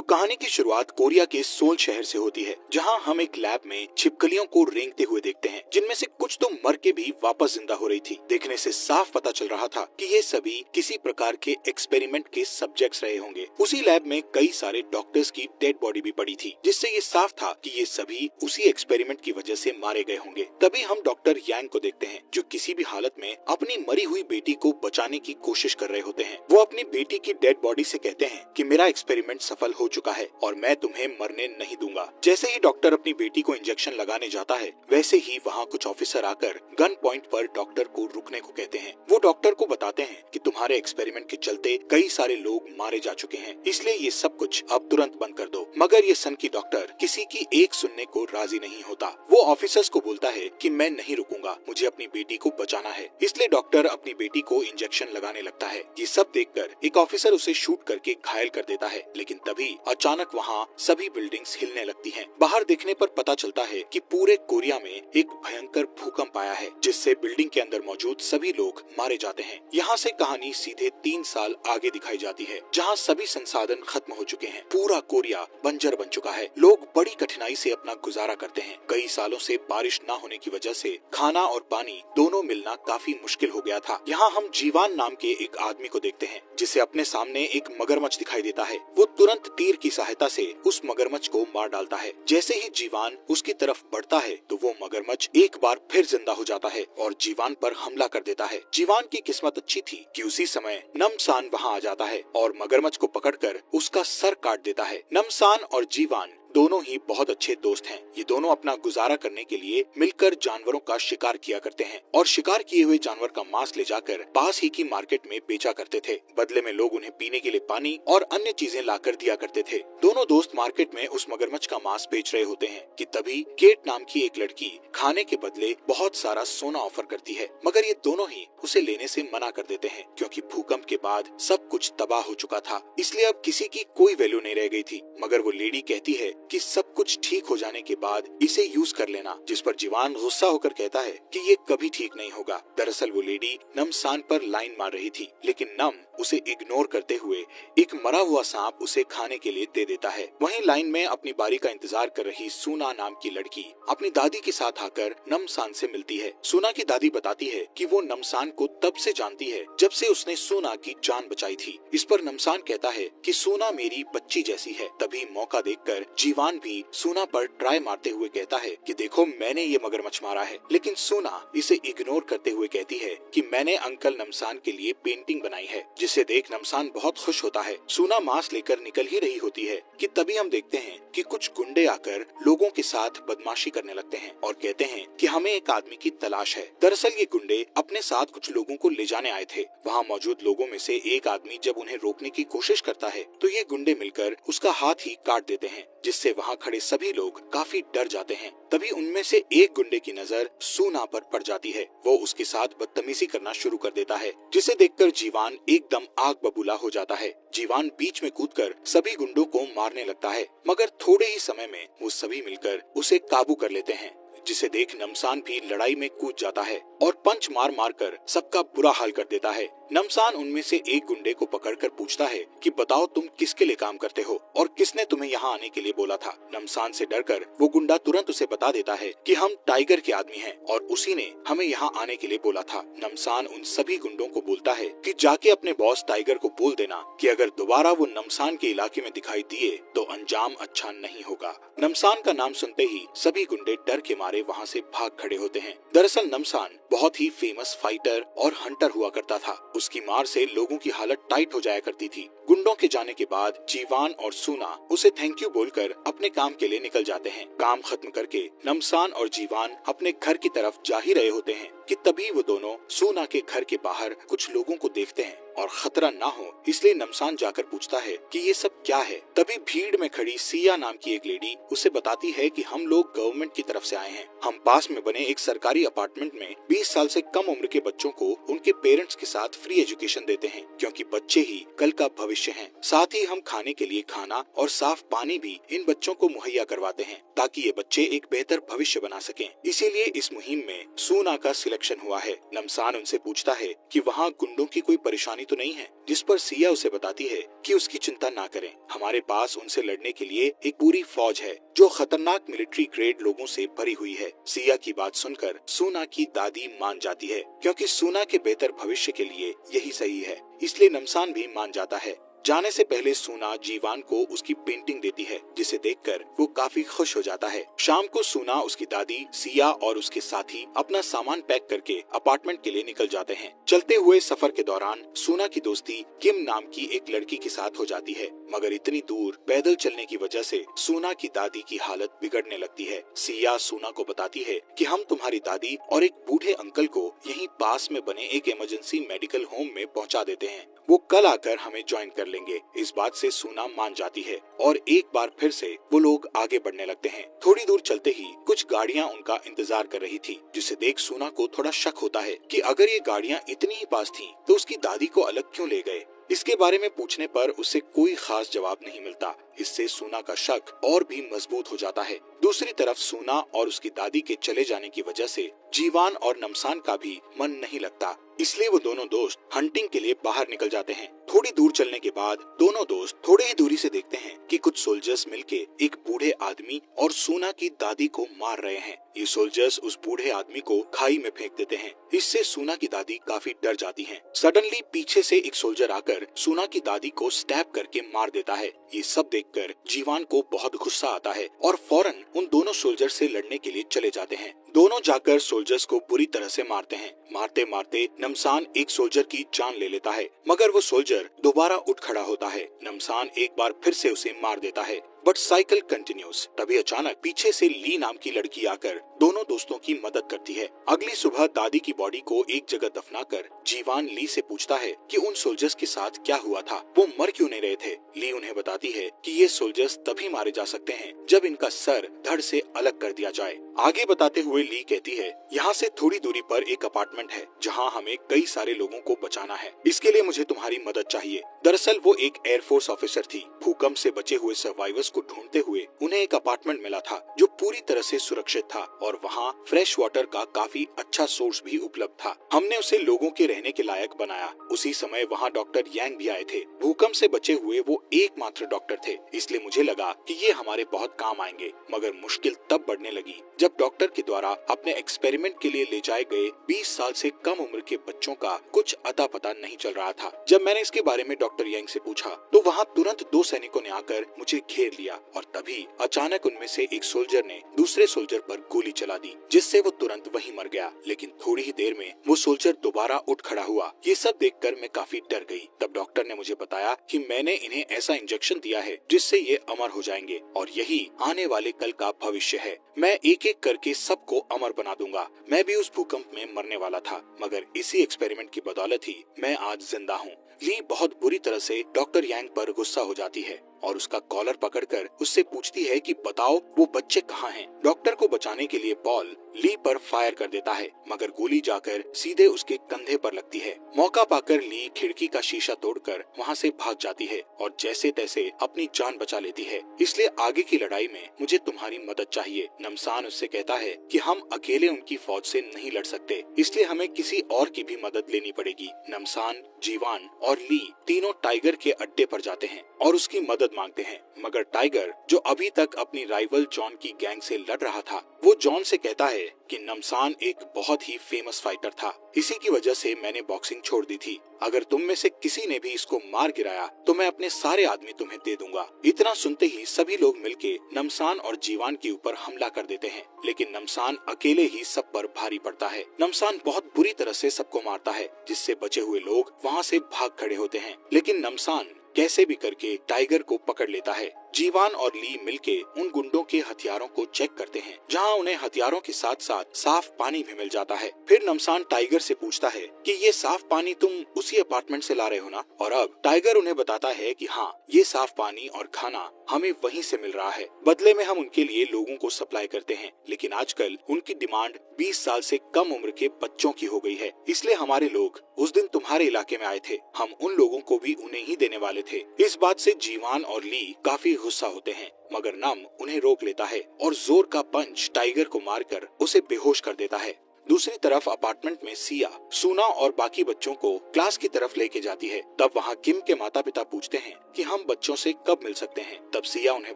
कहानी की शुरुआत कोरिया के सोल शहर से होती है, जहां हम एक लैब में छिपकलियों को रेंगते हुए देखते हैं, जिनमें से कुछ तो मर के भी वापस जिंदा हो रही थी। देखने से साफ पता चल रहा था कि ये सभी किसी प्रकार के एक्सपेरिमेंट के सब्जेक्ट्स रहे होंगे। उसी लैब में कई सारे डॉक्टर्स की डेड बॉडी भी पड़ी थी, जिससे ये साफ था कि ये सभी उसी एक्सपेरिमेंट की वजह से मारे गए होंगे। तभी हम डॉक्टर यांग को देखते हैं, जो किसी भी हालत में अपनी मरी हुई बेटी को बचाने की कोशिश कर रहे होते हैं। वो अपनी बेटी की डेड बॉडी से कहते हैं कि मेरा एक्सपेरिमेंट सफल हो चुका है और मैं तुम्हें मरने नहीं दूंगा। जैसे ही डॉक्टर अपनी बेटी को इंजेक्शन लगाने जाता है, वैसे ही वहाँ कुछ ऑफिसर आकर गन पॉइंट पर डॉक्टर को रुकने को कहते हैं। वो डॉक्टर को बताते हैं कि तुम्हारे एक्सपेरिमेंट के चलते कई सारे लोग मारे जा चुके हैं, इसलिए ये सब कुछ अब तुरंत बंद कर दो। मगर ये सनकी डॉक्टर किसी की एक सुनने को राजी नहीं होता। वो ऑफिसर्स को बोलता है कि मैं नहीं रुकूंगा, मुझे अपनी बेटी को बचाना है। इसलिए डॉक्टर अपनी बेटी को इंजेक्शन लगाने लगता है। ये सब देखकर एक ऑफिसर उसे शूट करके घायल कर देता है, लेकिन तभी अचानक वहाँ सभी बिल्डिंग्स हिलने लगती हैं। बाहर देखने पर पता चलता है कि पूरे कोरिया में एक भयंकर भूकंप आया है, जिससे बिल्डिंग के अंदर मौजूद सभी लोग मारे जाते हैं। यहाँ से कहानी सीधे 3 साल आगे दिखाई जाती है, जहाँ सभी संसाधन खत्म हो चुके हैं। पूरा कोरिया बंजर बन चुका है। लोग बड़ी कठिनाई से अपना गुजारा करते हैं। कई सालों से बारिश न होने की वजह से खाना और पानी दोनों मिलना काफी मुश्किल हो गया था। यहाँ हम जीवान नाम के एक आदमी को देखते हैं, जिसे अपने सामने एक मगरमच्छ दिखाई देता है। वो तुरंत तीर की सहायता से उस मगरमच्छ को मार डालता है। जैसे ही जीवान उसकी तरफ बढ़ता है, तो वो मगरमच्छ एक बार फिर जिंदा हो जाता है और जीवान पर हमला कर देता है। जीवान की किस्मत अच्छी थी कि उसी समय नमसान वहाँ आ जाता है और मगरमच्छ को पकड़कर उसका सर काट देता है। नमसान और जीवान दोनों ही बहुत अच्छे दोस्त हैं। ये दोनों अपना गुजारा करने के लिए मिलकर जानवरों का शिकार किया करते हैं और शिकार किए हुए जानवर का मांस ले जाकर पास ही की मार्केट में बेचा करते थे। बदले में लोग उन्हें पीने के लिए पानी और अन्य चीजें लाकर दिया करते थे। दोनों दोस्त मार्केट में उस मगरमच्छ का मांस बेच रहे होते हैं कि तभी केट नाम की एक लड़की खाने के बदले बहुत सारा सोना ऑफर करती है, मगर ये दोनों ही उसे लेने से मना कर देते हैं, क्योंकि भूकंप के बाद सब कुछ तबाह हो चुका था। इसलिए अब किसी की कोई वैल्यू नहीं रह गई थी। मगर वो लेडी कहती है कि सब कुछ ठीक हो जाने के बाद इसे यूज कर लेना, जिस पर जीवान गुस्सा होकर कहता है कि ये कभी ठीक नहीं होगा। दरअसल वो लेडी नमसान पर लाइन मार रही थी, लेकिन नम उसे इग्नोर करते हुए एक मरा हुआ सांप उसे खाने के लिए दे देता है। वहीं लाइन में अपनी बारी का इंतजार कर रही सूना नाम की लड़की अपनी दादी के साथ आकर नमसान से मिलती है। सूना की दादी बताती है कि वो नमसान को तब से जानती है जब से उसने सूना की जान बचाई थी। इस पर नमसान कहता है कि सूना मेरी बच्ची जैसी है। तभी मौका देखकर जीवान भी सूना पर ट्राई मारते हुए कहता है कि देखो मैंने ये मगरमच्छ मारा है, लेकिन सूना इसे इग्नोर करते हुए कहती है कि मैंने अंकल नमसान के लिए पेंटिंग बनाई है, जिसे देख नमसान बहुत खुश होता है। सूना मांस लेकर निकल ही रही होती है कि तभी हम देखते हैं कि कुछ गुंडे आकर लोगों के साथ बदमाशी करने लगते हैं और कहते हैं कि हमें एक आदमी की तलाश है। दरअसल ये गुंडे अपने साथ कुछ लोगों को ले जाने आए थे। वहाँ मौजूद लोगों में से एक आदमी जब उन्हें रोकने की कोशिश करता है, तो ये गुंडे मिलकर उसका हाथ ही काट देते हैं, जिससे वहाँ खड़े सभी लोग काफी डर जाते हैं। तभी उनमें से एक गुंडे की नजर सूना पर पड़ जाती है। वो उसके साथ बदतमीजी करना शुरू कर देता है, जिसे देखकर जीवान एकदम आग बबूला हो जाता है। जीवान बीच में कूदकर सभी गुंडों को मारने लगता है, मगर थोड़े ही समय में वो सभी मिलकर उसे काबू कर लेते हैं, जिसे देख नमसान भी लड़ाई में कूद जाता है और पंच मार मार कर सबका बुरा हाल कर देता है। नमसान उनमें से एक गुंडे को पकड़कर पूछता है कि बताओ तुम किसके लिए काम करते हो और किसने तुम्हें यहाँ आने के लिए बोला था। नमसान से डरकर वो गुंडा तुरंत उसे बता देता है कि हम टाइगर के आदमी हैं और उसी ने हमें यहाँ आने के लिए बोला था। नमसान उन सभी गुंडों को बोलता है कि जाके अपने बॉस टाइगर को बोल देना कि अगर दोबारा वो नमसान के इलाके में दिखाई दिए तो अंजाम अच्छा नहीं होगा। नमसान का नाम सुनते ही सभी गुंडे डर के मारे वहाँ से भाग खड़े होते हैं। दरअसल नमसान बहुत ही फेमस फाइटर और हंटर हुआ करता था। उसकी मार से लोगों की हालत टाइट हो जाया करती थी। गुंडों के जाने के बाद जीवान और सूना उसे थैंक यू बोलकर अपने काम के लिए निकल जाते हैं। काम खत्म करके नमसान और जीवान अपने घर की तरफ जा ही रहे होते हैं कि तभी वो दोनों सूना के घर के बाहर कुछ लोगों को देखते हैं और खतरा ना हो इसलिए नमसान जाकर पूछता है कि ये सब क्या है। तभी भीड़ में खड़ी सिया नाम की एक लेडी उसे बताती है कि हम लोग गवर्नमेंट की तरफ से आए हैं। हम पास में बने एक सरकारी अपार्टमेंट में 20 साल से कम उम्र के बच्चों को उनके पेरेंट्स के साथ फ्री एजुकेशन देते हैं, क्योंकि बच्चे ही कल का भविष्य हैं। साथ ही हम खाने के लिए खाना और साफ पानी भी इन बच्चों को मुहैया करवाते हैं, ताकि ये बच्चे एक बेहतर भविष्य बना सकें। इसीलिए इस मुहिम में सूना का सिलेक्शन हुआ है। नमसान उनसे पूछता है कि वहाँ गुंडों की कोई परेशानी तो नहीं है, जिस पर सिया उसे बताती है कि उसकी चिंता ना करें, हमारे पास उनसे लड़ने के लिए एक पूरी फौज है जो खतरनाक मिलिट्री ग्रेड लोगों से भरी हुई है। सिया की बात सुनकर सूना की दादी मान जाती है, क्योंकि सूना के बेहतर भविष्य के लिए यही सही है। इसलिए नमसान भी मान जाता है। जाने से पहले सूना जीवान को उसकी पेंटिंग देती है, जिसे देखकर वो काफी खुश हो जाता है। शाम को सूना, उसकी दादी, सिया और उसके साथी अपना सामान पैक करके अपार्टमेंट के लिए निकल जाते हैं। चलते हुए सफर के दौरान सूना की दोस्ती किम नाम की एक लड़की के साथ हो जाती है, मगर इतनी दूर पैदल चलने की वजह से सूना की दादी की हालत बिगड़ने लगती है। सिया सूना को बताती है कि हम तुम्हारी दादी और एक बूढ़े अंकल को यहीं पास में बने एक इमरजेंसी मेडिकल होम में पहुंचा देते हैं, वो कल आकर हमें ज्वाइन कर लेंगे। इस बात से सूना मान जाती है और एक बार फिर से वो लोग आगे बढ़ने लगते हैं। थोड़ी दूर चलते ही कुछ गाड़ियां उनका इंतजार कर रही थी, जिसे देख सूना को थोड़ा शक होता है कि अगर ये गाड़ियां इतनी ही पास थीं, तो उसकी दादी को अलग क्यों ले गए। इसके बारे में पूछने पर उसे कोई खास जवाब नहीं मिलता। इससे सूना का शक और भी मजबूत हो जाता है। दूसरी तरफ सूना और उसकी दादी के चले जाने की वजह से जीवान और नमसान का भी मन नहीं लगता, इसलिए वो दोनों दोस्त हंटिंग के लिए बाहर निकल जाते हैं। थोड़ी दूर चलने के बाद दोनों दोस्त थोड़े ही दूरी से देखते हैं कि कुछ सोल्जर्स मिलके एक बूढ़े आदमी और सूना की दादी को मार रहे हैं। ये सोल्जर्स उस बूढ़े आदमी को खाई में फेंक देते हैं। इससे सूना की दादी काफी डर जाती हैं। सडनली पीछे से एक सोल्जर आकर सूना की दादी को स्टैब करके मार देता है। ये सब देखकर जीवान को बहुत गुस्सा आता है और फौरन उन दोनों सोल्जर से लड़ने के लिए चले जाते हैं। दोनों जाकर सोल्जर्स को बुरी तरह से मारते हैं। मारते मारते नमसान एक सोल्जर की जान ले लेता है, मगर वो सोल्जर दोबारा उठ खड़ा होता है। नमसान एक बार फिर से उसे मार देता है, बट साइकिल कंटिन्यूज। तभी अचानक पीछे से ली नाम की लड़की आकर दोनों दोस्तों की मदद करती है। अगली सुबह दादी की बॉडी को एक जगह दफनाकर जीवान ली से पूछता है कि उन सोल्जर्स के साथ क्या हुआ था, वो मर क्यों नहीं रहे थे। ली उन्हें बताती है कि ये सोल्जर्स तभी मारे जा सकते हैं जब इनका सर धड़ से अलग कर दिया जाए। आगे बताते हुए ली कहती है, यहाँ से थोड़ी दूरी पर एक अपार्टमेंट है जहाँ हमें कई सारे लोगों को बचाना है। इसके लिए मुझे तुम्हारी मदद चाहिए। दरअसल वो एक एयरफोर्स ऑफिसर थी। भूकंप से बचे हुए सर्वाइवर्स को ढूंढते हुए उन्हें एक अपार्टमेंट मिला था जो पूरी तरह से सुरक्षित था और वहाँ फ्रेश वाटर का काफी अच्छा सोर्स भी उपलब्ध था। हमने उसे लोगों के रहने के लायक बनाया। उसी समय वहाँ डॉक्टर यांग भी आए थे। भूकंप से बचे हुए वो एकमात्र डॉक्टर थे, इसलिए मुझे लगा कि ये हमारे बहुत काम आएंगे। मगर मुश्किल तब बढ़ने लगी जब डॉक्टर के द्वारा अपने एक्सपेरिमेंट के लिए ले जाए गए 20 साल से कम उम्र के बच्चों का कुछ अता पता नहीं चल रहा था। जब मैंने इसके बारे में डॉक्टर यांग से पूछा तो वहाँ तुरंत 2 सैनिकों ने आकर मुझे घेर लिया और तभी अचानक उनमें से एक सोल्जर ने दूसरे सोल्जर पर गोली चला दी, जिससे वो तुरंत वहीं मर गया। लेकिन थोड़ी ही देर में वो सोल्जर दोबारा उठ खड़ा हुआ। ये सब देखकर मैं काफी डर गई। तब डॉक्टर ने मुझे बताया कि मैंने इन्हें ऐसा इंजेक्शन दिया है जिससे ये अमर हो जाएंगे और यही आने वाले कल का भविष्य है। मैं एक एक करके सबको अमर बना दूंगा। मैं भी उस भूकंप में मरने वाला था, मगर इसी एक्सपेरिमेंट की बदौलत ही मैं आज जिंदा हूँ। ली बहुत बुरी तरह से डॉक्टर यांग पर गुस्सा हो जाती है और उसका कॉलर पकड़कर उससे पूछती है कि बताओ वो बच्चे कहाँ हैं। डॉक्टर को बचाने के लिए पॉल ली पर फायर कर देता है, मगर गोली जाकर सीधे उसके कंधे पर लगती है। मौका पाकर ली खिड़की का शीशा तोड़कर वहाँ से भाग जाती है और जैसे तैसे अपनी जान बचा लेती है। इसलिए आगे की लड़ाई में मुझे तुम्हारी मदद चाहिए। नमसान उससे कहता है कि हम अकेले उनकी फौज से नहीं लड़ सकते, इसलिए हमें किसी और की भी मदद लेनी पड़ेगी। नमसान, जीवान और ली तीनों टाइगर के अड्डे पर जाते हैं और उसकी मदद मांगते हैं, मगर टाइगर, जो अभी तक अपनी राइवल जॉन की गैंग से लड़ रहा था, वो जॉन से कहता है कि नमसान एक बहुत ही फेमस फाइटर था, इसी की वजह से मैंने बॉक्सिंग छोड़ दी थी। अगर तुम में से किसी ने भी इसको मार गिराया तो मैं अपने सारे आदमी तुम्हें दे दूंगा। इतना सुनते ही सभी लोग मिलके नमसान और जीवान के ऊपर हमला कर देते हैं, लेकिन नमसान अकेले ही सब पर भारी पड़ता है। नमसान बहुत बुरी तरह से सबको मारता है, जिससे बचे हुए लोग वहाँ से भाग खड़े होते हैं, लेकिन नमसान कैसे भी करके टाइगर को पकड़ लेता है। जीवान और ली मिलके उन गुंडों के हथियारों को चेक करते हैं, जहां उन्हें हथियारों के साथ साथ साफ पानी भी मिल जाता है। फिर नमसान टाइगर से पूछता है कि ये साफ पानी तुम उसी अपार्टमेंट से ला रहे हो ना? और अब टाइगर उन्हें बताता है कि हाँ, ये साफ पानी और खाना हमें वहीं से मिल रहा है। बदले में हम उनके लिए लोगों को सप्लाई करते हैं, लेकिन आजकल उनकी डिमांड 20 साल से कम उम्र के बच्चों की हो गई है। इसलिए हमारे लोग उस दिन तुम्हारे इलाके में आए थे। हम उन लोगों को भी उन्हें ही देने वाले थे। इस बात से जीवान और ली काफी गुस्सा होते हैं, मगर नम उन्हें रोक लेता है और जोर का पंच टाइगर को मारकर उसे बेहोश कर देता है। दूसरी तरफ अपार्टमेंट में सिया सूना और बाकी बच्चों को क्लास की तरफ लेके जाती है। तब वहाँ किम के माता पिता पूछते हैं कि हम बच्चों से कब मिल सकते हैं। तब सिया उन्हें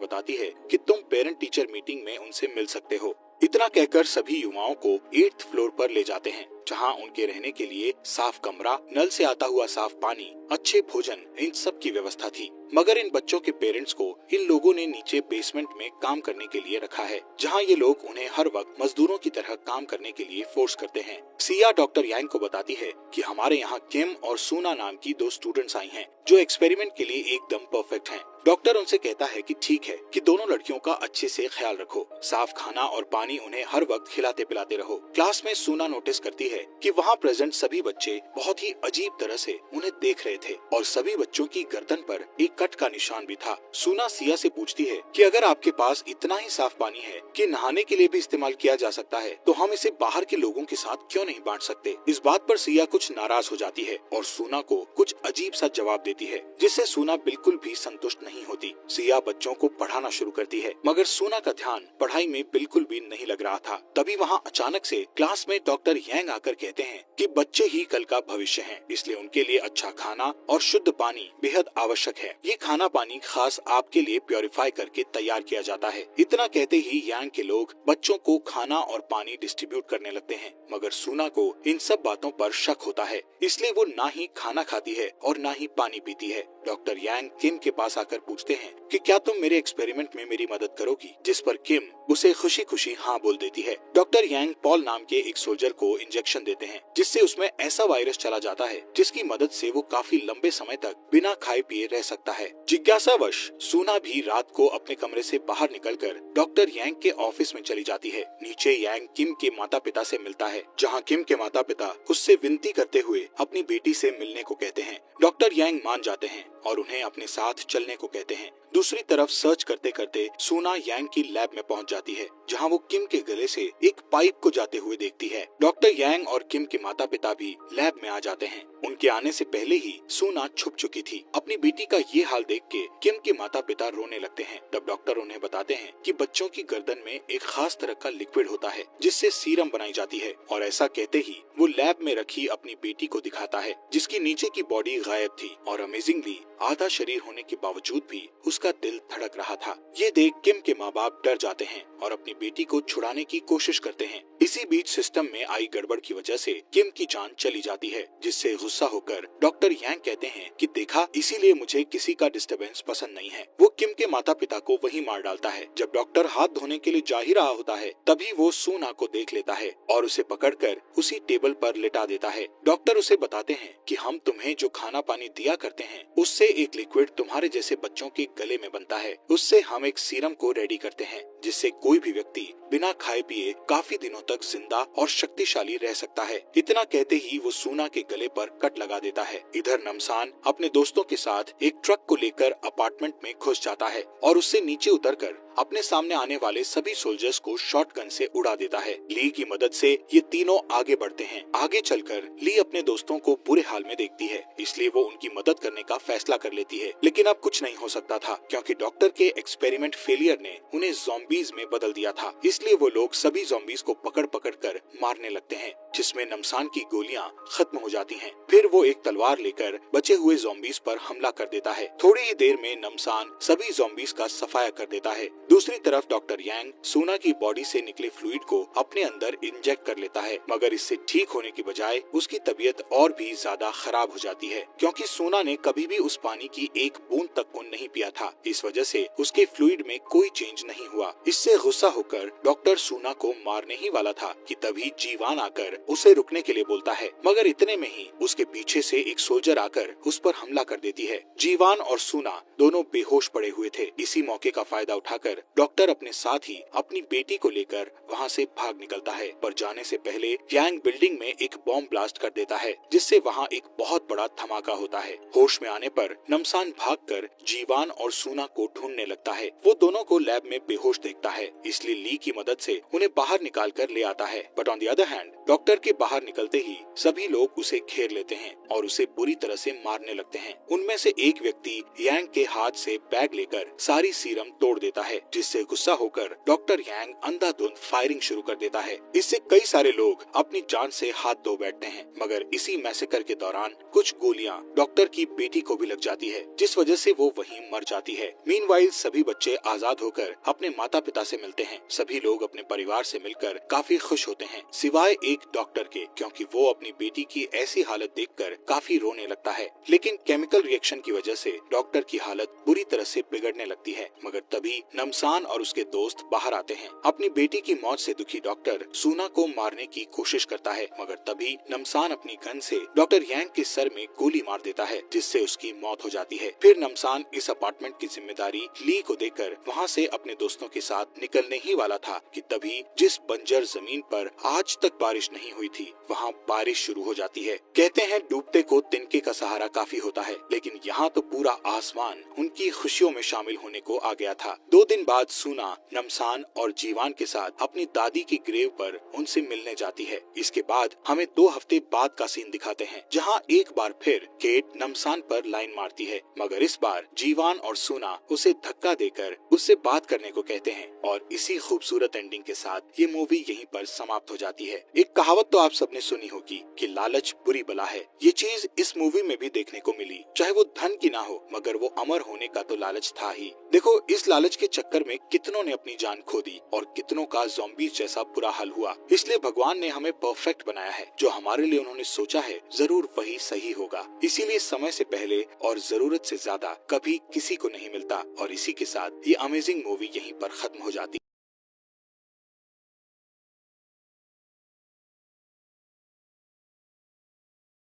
बताती है कि तुम पेरेंट टीचर मीटिंग में उनसे मिल सकते हो। इतना कहकर सभी युवाओं को 8th फ्लोर पर ले जाते हैं, जहां उनके रहने के लिए साफ कमरा, नल से आता हुआ साफ पानी, अच्छे भोजन, इन सब की व्यवस्था थी। मगर इन बच्चों के पेरेंट्स को इन लोगों ने नीचे बेसमेंट में काम करने के लिए रखा है, जहां ये लोग उन्हें हर वक्त मजदूरों की तरह काम करने के लिए फोर्स करते हैं। सिया डॉक्टर यांग को बताती है कि हमारे यहाँ किम और सूना नाम की 2 स्टूडेंट्स आई हैं, जो एक्सपेरिमेंट के लिए एकदम परफेक्ट हैं। डॉक्टर उनसे कहता है कि ठीक है कि दोनों लड़कियों का अच्छे से ख्याल रखो, साफ खाना और पानी उन्हें हर वक्त खिलाते पिलाते रहो। क्लास में सूना नोटिस करती है कि वहाँ प्रेजेंट सभी बच्चे बहुत ही अजीब तरह से उन्हें देख रहे थे और सभी बच्चों की गर्दन पर एक कट का निशान भी था। सूना सिया से पूछती है कि अगर आपके पास इतना ही साफ पानी है कि नहाने के लिए भी इस्तेमाल किया जा सकता है, तो हम इसे बाहर के लोगों के साथ क्यों नहीं बांट सकते? इस बात पर सिया कुछ नाराज हो जाती है और सूना को कुछ अजीब सा जवाब देती है, जिससे सूना बिल्कुल भी संतुष्ट नहीं होती। सिया बच्चों को पढ़ाना शुरू करती है, मगर सूना का ध्यान पढ़ाई में बिल्कुल भी नहीं लग रहा था। तभी वहाँ अचानक से क्लास में डॉक्टर यांग आकर कहते हैं कि बच्चे ही कल का भविष्य हैं, इसलिए उनके लिए अच्छा खाना और शुद्ध पानी बेहद आवश्यक है। ये खाना पानी खास आपके लिए प्योरीफाई करके तैयार किया जाता है। इतना कहते ही यांग के लोग बच्चों को खाना और पानी डिस्ट्रीब्यूट करने लगते हैं, मगर सूना को इन सब बातों पर शक होता है, इसलिए वो ना ही खाना खाती है और ना ही पानी पीती है। डॉक्टर यांग किम के पास आकर पूछते हैं कि क्या तुम मेरे एक्सपेरिमेंट में मेरी मदद करोगी? जिस पर किम उसे खुशी खुशी हाँ बोल देती है। डॉक्टर यांग पॉल नाम के एक सोल्जर को इंजेक्शन देते हैं, जिससे उसमें ऐसा वायरस चला जाता है जिसकी मदद से वो काफी लंबे समय तक बिना खाए पिए रह सकता है। जिज्ञासावश सूना भी रात को अपने कमरे से बाहर निकलकर डॉक्टर यांग के ऑफिस में चली जाती है। नीचे यांग किम के माता पिता से मिलता है, जहाँ किम के माता पिता उससे विनती करते हुए अपनी बेटी से मिलने को कहते हैं। डॉक्टर यांग मान जाते हैं और उन्हें अपने साथ चलने को कहते हैं। दूसरी तरफ सर्च करते करते सूना यांग की लैब में पहुंच जाती है, जहां वो किम के गले से एक पाइप को जाते हुए देखती है। डॉक्टर यांग और किम के माता पिता भी लैब में आ जाते हैं। उनके आने से पहले ही सूना छुप चुकी थी। अपनी बेटी का ये हाल देख के किम के माता पिता रोने लगते हैं। तब डॉक्टर उन्हें बताते हैं कि बच्चों की गर्दन में एक खास तरह का लिक्विड होता है, जिससे सीरम बनाई जाती है। और ऐसा कहते ही वो लैब में रखी अपनी बेटी को दिखाता है, जिसकी नीचे की बॉडी गायब थी और अमेजिंगली आधा शरीर होने के बावजूद भी उसका दिल धड़क रहा था। ये देख किम के माँ बाप डर जाते हैं और अपनी बेटी को छुड़ाने की कोशिश करते हैं। इसी बीच सिस्टम में आई गड़बड़ की वजह से किम की जान चली जाती है, जिससे गुस्सा होकर डॉक्टर यांग कहते हैं कि देखा, इसीलिए मुझे किसी का डिस्टरबेंस पसंद नहीं है। वो किम के माता पिता को वहीं मार डालता है। जब डॉक्टर हाथ धोने के लिए जा ही रहा होता है, तभी वो सूना को देख लेता है और उसे पकड़कर उसी टेबल पर लिटा देता है। डॉक्टर उसे बताते हैं कि हम तुम्हें जो खाना पानी दिया करते हैं, उससे एक लिक्विड तुम्हारे जैसे बच्चों के गले में बनता है। उससे हम एक सीरम को रेडी करते हैं, जिससे कोई भी व्यक्ति बिना खाए पिए काफी दिनों तक जिंदा और शक्तिशाली रह सकता है। इतना कहते ही वो सूना के गले पर कट लगा देता है। इधर नमसान अपने दोस्तों के साथ एक ट्रक को लेकर अपार्टमेंट में घुस जाता है और उससे नीचे उतरकर अपने सामने आने वाले सभी सोल्जर्स को शॉटगन से उड़ा देता है। ली की मदद से ये तीनों आगे बढ़ते हैं। आगे चलकर ली अपने दोस्तों को बुरे हाल में देखती है, इसलिए वो उनकी मदद करने का फैसला कर लेती है। लेकिन अब कुछ नहीं हो सकता था, क्योंकि डॉक्टर के एक्सपेरिमेंट फेलियर ने उन्हें ज़ॉम्बीज में बदल दिया था। इसलिए वो लोग सभी ज़ॉम्बीज को पकड़ पकड़ कर मारने लगते हैं, जिसमें नमसान की गोलियां खत्म हो जाती हैं। फिर वो एक तलवार लेकर बचे हुए ज़ॉम्बीज पर हमला कर देता है। थोड़ी ही देर में नमसान सभी ज़ॉम्बीज का सफाया कर देता है। दूसरी तरफ डॉक्टर यांग सूना की बॉडी से निकले फ्लूइड को अपने अंदर इंजेक्ट कर लेता है, मगर इससे ठीक होने की बजाय उसकी तबीयत और भी ज्यादा खराब हो जाती है, क्योंकि सूना ने कभी भी उस पानी की एक बूंद तक को नहीं पिया था। इस वजह से उसके फ्लूइड में कोई चेंज नहीं हुआ। इससे गुस्सा होकर डॉक्टर सूना को मारने ही वाला था कि तभी जीवान आकर उसे रुकने के लिए बोलता है, मगर इतने में ही उसके पीछे से एक सोल्जर आकर उस पर हमला कर देती है। जीवान और सूना दोनों बेहोश पड़े हुए थे। इसी मौके का फायदा उठाकर देखकर डॉक्टर अपने साथ ही अपनी बेटी को लेकर वहाँ से भाग निकलता है, पर जाने से पहले यांग बिल्डिंग में एक बॉम्ब ब्लास्ट कर देता है, जिससे वहाँ एक बहुत बड़ा धमाका होता है। होश में आने पर नमसान भागकर जीवान और सूना को ढूंढने लगता है। वो दोनों को लैब में बेहोश देखता है, इसलिए ली की मदद से उन्हें बाहर निकाल कर ले आता है। But on the other hand doctor के बाहर निकलते ही सभी लोग उसे घेर लेते हैं और उसे बुरी तरह से मारने लगते हैं। उनमें से एक व्यक्ति यांग के हाथ से बैग लेकर सारी सीरम तोड़ देता है, जिससे गुस्सा होकर डॉक्टर यांग अंधाधुंध फायरिंग शुरू कर देता है। इससे कई सारे लोग अपनी जान से हाथ धो बैठते हैं, मगर इसी मैसेकर के दौरान कुछ गोलियां डॉक्टर की बेटी को भी लग जाती है, जिस वजह से वो वहीं मर जाती है। मीनवाइल सभी बच्चे आजाद होकर अपने माता पिता से मिलते हैं। सभी लोग अपने परिवार से मिलकर काफी खुश होते हैं, सिवाय एक डॉक्टर के, क्योंकि वो अपनी बेटी की ऐसी हालत देखकर काफी रोने लगता है। लेकिन केमिकल रिएक्शन की वजह से डॉक्टर की हालत बुरी तरह से बिगड़ने लगती है। मगर तभी नमसान और उसके दोस्त बाहर आते हैं। अपनी बेटी की मौत से दुखी डॉक्टर सूना को मारने की कोशिश करता है, मगर तभी नमसान अपनी गन से डॉक्टर यांग के सर में गोली मार देता है, जिससे उसकी मौत हो जाती है। फिर नमसान इस अपार्टमेंट की जिम्मेदारी ली को देकर वहाँ से अपने दोस्तों के साथ निकलने ही वाला था कि तभी जिस बंजर जमीन पर आज तक बारिश नहीं हुई थी, वहाँ बारिश शुरू हो जाती है। कहते हैं डूबते को तिनके का सहारा काफी होता है, लेकिन यहाँ तो पूरा आसमान उनकी खुशियों में शामिल होने को आ गया था। 2 दिन बाद सूना नमसान और जीवान के साथ अपनी दादी की ग्रेव पर उनसे मिलने जाती है। इसके बाद हमें 2 हफ्ते बाद का सीन दिखाते हैं, जहाँ एक बार फिर केट नमसान पर लाइन मारती है, मगर इस बार जीवान और सूना उसे धक्का देकर उससे बात करने को कहते हैं। और इसी खूबसूरत एंडिंग के साथ ये मूवी यहीं पर समाप्त हो जाती है। एक कहावत तो आप सबने सुनी होगी कि लालच बुरी बला है। ये चीज इस मूवी में भी देखने को मिली। चाहे वो धन की ना हो, मगर वो अमर होने का तो लालच था ही। देखो, इस लालच के चक्कर में कितनों ने अपनी जान खो दी और कितनों का ज़ॉम्बी जैसा बुरा हाल हुआ। इसलिए भगवान ने हमें परफेक्ट बनाया है। जो हमारे लिए उन्होंने सोचा है जरूर वही सही होगा। इसीलिए समय से पहले और जरूरत से ज्यादा कभी किसी को नहीं मिलता। और इसी के साथ ये अमेजिंग मूवी यहीं पर खत्म हो जाती।